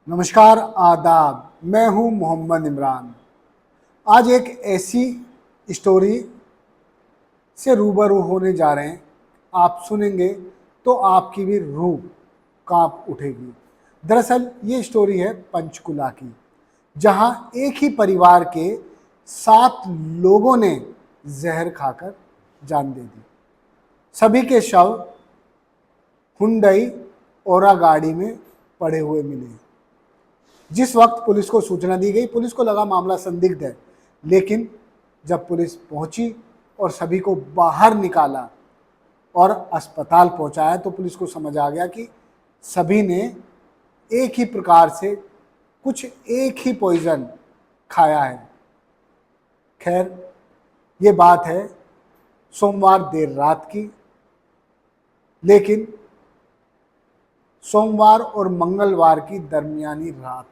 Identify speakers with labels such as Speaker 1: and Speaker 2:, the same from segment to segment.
Speaker 1: नमस्कार, आदाब। मैं हूं मोहम्मद इमरान। आज एक ऐसी स्टोरी से रूबरू होने जा रहे हैं, आप सुनेंगे तो आपकी भी रूह कांप उठेगी। दरअसल ये स्टोरी है पंचकुला की, जहां एक ही परिवार के 7 लोगों ने जहर खाकर जान दे दी। सभी के शव हुंडई ओरा गाड़ी में पड़े हुए मिले। जिस वक्त पुलिस को सूचना दी गई, पुलिस को लगा मामला संदिग्ध है, लेकिन जब पुलिस पहुंची और सभी को बाहर निकाला और अस्पताल पहुंचाया तो पुलिस को समझ आ गया कि सभी ने एक ही प्रकार से कुछ एक ही पॉइजन खाया है। खैर, ये बात है सोमवार देर रात की, लेकिन सोमवार और मंगलवार की दरमियानी रात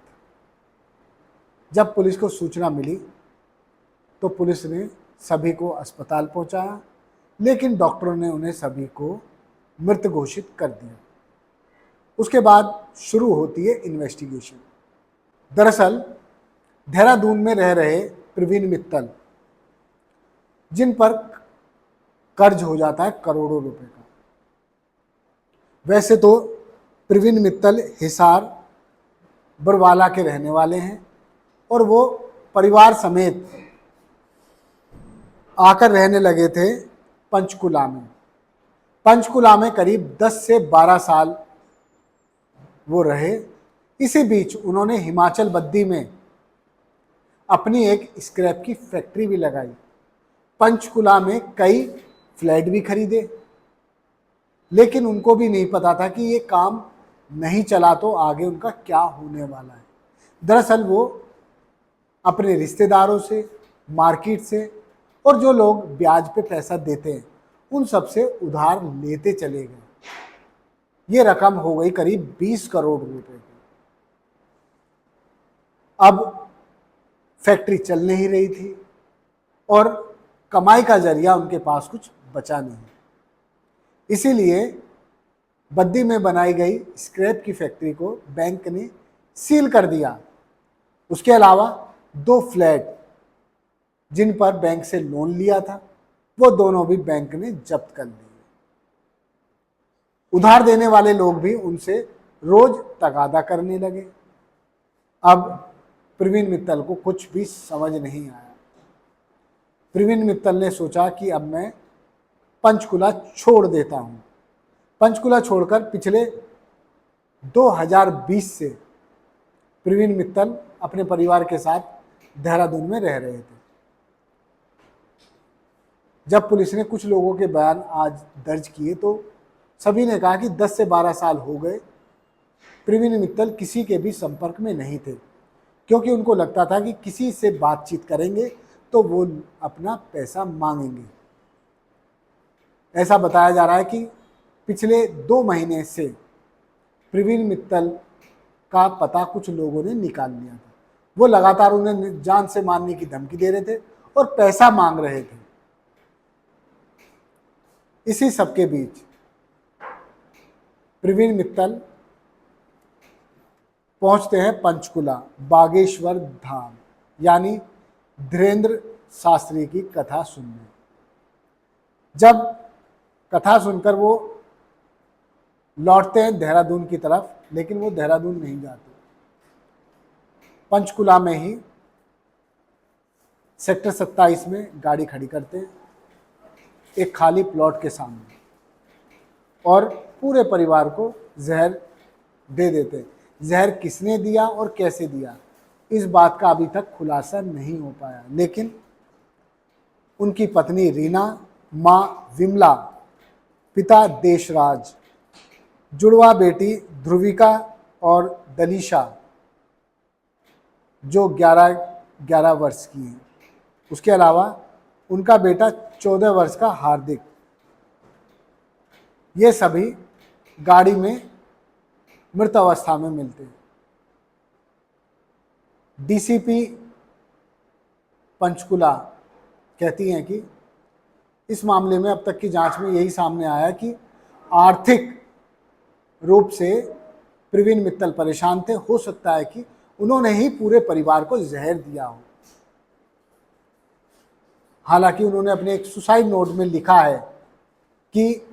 Speaker 1: जब पुलिस को सूचना मिली तो पुलिस ने सभी को अस्पताल पहुंचाया, लेकिन डॉक्टरों ने उन्हें सभी को मृत घोषित कर दिया। उसके बाद शुरू होती है इन्वेस्टिगेशन। दरअसल देहरादून में रह रहे प्रवीण मित्तल, जिन पर कर्ज हो जाता है करोड़ों रुपए का। वैसे तो प्रवीण मित्तल हिसार बरवाला के रहने वाले हैं और वो परिवार समेत आकर रहने लगे थे पंचकुला में। पंचकुला में करीब 10 से 12 साल वो रहे। इसी बीच उन्होंने हिमाचल बद्दी में अपनी एक स्क्रैप की फैक्ट्री भी लगाई। पंचकुला में कई फ्लैट भी खरीदे, लेकिन उनको भी नहीं पता था कि ये काम नहीं चला तो आगे उनका क्या होने वाला है। दरअसल वो अपने रिश्तेदारों से, मार्केट से और जो लोग ब्याज पे पैसा देते हैं उन सब से उधार लेते चले गए। ये रकम हो गई करीब 20 करोड़ रुपए की। अब फैक्ट्री चल नहीं रही थी और कमाई का जरिया उनके पास कुछ बचा नहीं। इसीलिए बद्दी में बनाई गई स्क्रैप की फैक्ट्री को बैंक ने सील कर दिया। उसके अलावा 2 फ्लैट जिन पर बैंक से लोन लिया था वो दोनों भी बैंक ने जब्त कर लिए। उधार देने वाले लोग भी उनसे रोज तगादा करने लगे। अब प्रवीण मित्तल को कुछ भी समझ नहीं आया। प्रवीण मित्तल ने सोचा कि अब मैं पंचकुला छोड़ देता हूं। पंचकुला छोड़कर पिछले 2020 से प्रवीण मित्तल अपने परिवार के साथ देहरादून में रह रहे थे। जब पुलिस ने कुछ लोगों के बयान आज दर्ज किए तो सभी ने कहा कि 10 से 12 साल हो गए प्रवीण मित्तल किसी के भी संपर्क में नहीं थे, क्योंकि उनको लगता था कि किसी से बातचीत करेंगे तो वो अपना पैसा मांगेंगे। ऐसा बताया जा रहा है कि पिछले 2 महीने से प्रवीण मित्तल का पता कुछ लोगों ने निकाल लिया था। वो लगातार उन्हें जान से मारने की धमकी दे रहे थे और पैसा मांग रहे थे। इसी सबके बीच प्रवीण मित्तल पहुंचते हैं पंचकुला बागेश्वर धाम, यानी धीरेन्द्र शास्त्री की कथा सुनने। जब कथा सुनकर वो लौटते हैं देहरादून की तरफ, लेकिन वो देहरादून नहीं जाते। पंचकुला में ही सेक्टर 27 में गाड़ी खड़ी करते हैं, एक खाली प्लॉट के सामने, और पूरे परिवार को जहर दे देते हैं। जहर किसने दिया और कैसे दिया, इस बात का अभी तक खुलासा नहीं हो पाया, लेकिन उनकी पत्नी रीना, माँ विमला, पिता देशराज, जुड़वा बेटी ध्रुविका और दलीशा जो 11 वर्ष की हैं, उसके अलावा उनका बेटा 14 वर्ष का हार्दिक, ये सभी गाड़ी में मृत अवस्था में मिलते हैं। डीसीपी पंचकुला कहती हैं कि इस मामले में अब तक की जांच में यही सामने आया कि आर्थिक रूप से प्रवीण मित्तल परेशान थे। हो सकता है कि उन्होंने ही पूरे परिवार को जहर दिया हो। हालांकि उन्होंने अपने एक सुसाइड नोट में लिखा है कि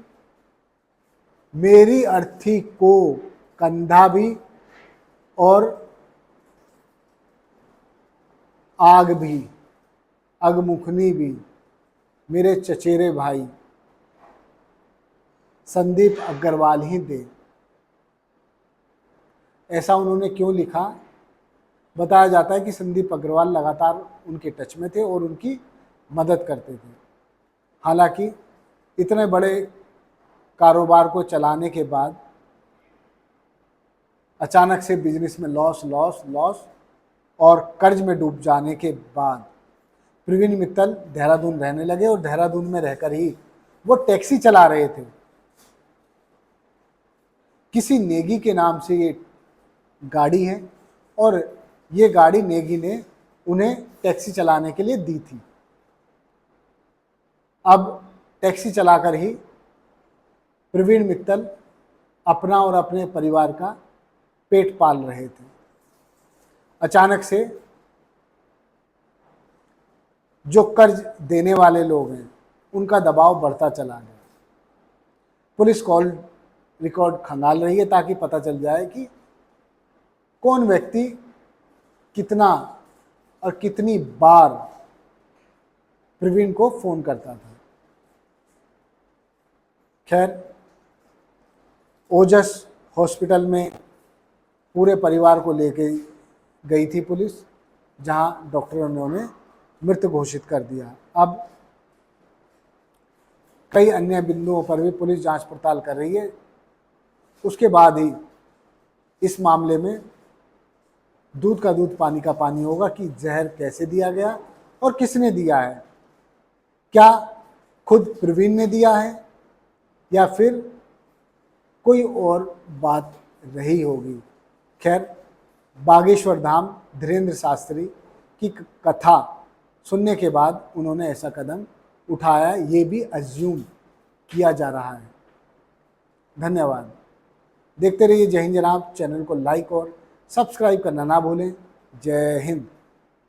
Speaker 1: मेरी अर्थी को कंधा भी और आग भी, अगमुखनी भी मेरे चचेरे भाई संदीप अग्रवाल ही दे। ऐसा उन्होंने क्यों लिखा? बताया जाता है कि संदीप अग्रवाल लगातार उनके टच में थे और उनकी मदद करते थे। हालांकि इतने बड़े कारोबार को चलाने के बाद अचानक से बिजनेस में लॉस लॉस लॉस और कर्ज में डूब जाने के बाद प्रवीण मित्तल देहरादून रहने लगे और देहरादून में रहकर ही वो टैक्सी चला रहे थे। किसी नेगी के नाम से ये गाड़ी है और ये गाड़ी नेगी ने उन्हें टैक्सी चलाने के लिए दी थी। अब टैक्सी चलाकर ही प्रवीण मित्तल अपना और अपने परिवार का पेट पाल रहे थे। अचानक से जो कर्ज देने वाले लोग हैं उनका दबाव बढ़ता चला गया। पुलिस कॉल रिकॉर्ड खंगाल रही है ताकि पता चल जाए कि कौन व्यक्ति कितना और कितनी बार प्रवीण को फोन करता था। खैर, ओजस हॉस्पिटल में पूरे परिवार को लेके गई थी पुलिस, जहां डॉक्टरों ने उन्हें मृत घोषित कर दिया। अब कई अन्य बिंदुओं पर भी पुलिस जांच पड़ताल कर रही है। उसके बाद ही इस मामले में दूध का दूध पानी का पानी होगा कि जहर कैसे दिया गया और किसने दिया है। क्या खुद प्रवीण ने दिया है या फिर कोई और बात रही होगी। खैर, बागेश्वर धाम धीरेन्द्र शास्त्री की कथा सुनने के बाद उन्होंने ऐसा कदम उठाया, ये भी अज्यूम किया जा रहा है। धन्यवाद। देखते रहिए जय हिंद जनाब। चैनल को लाइक और सब्सक्राइब करना ना भूलें। जय हिंद।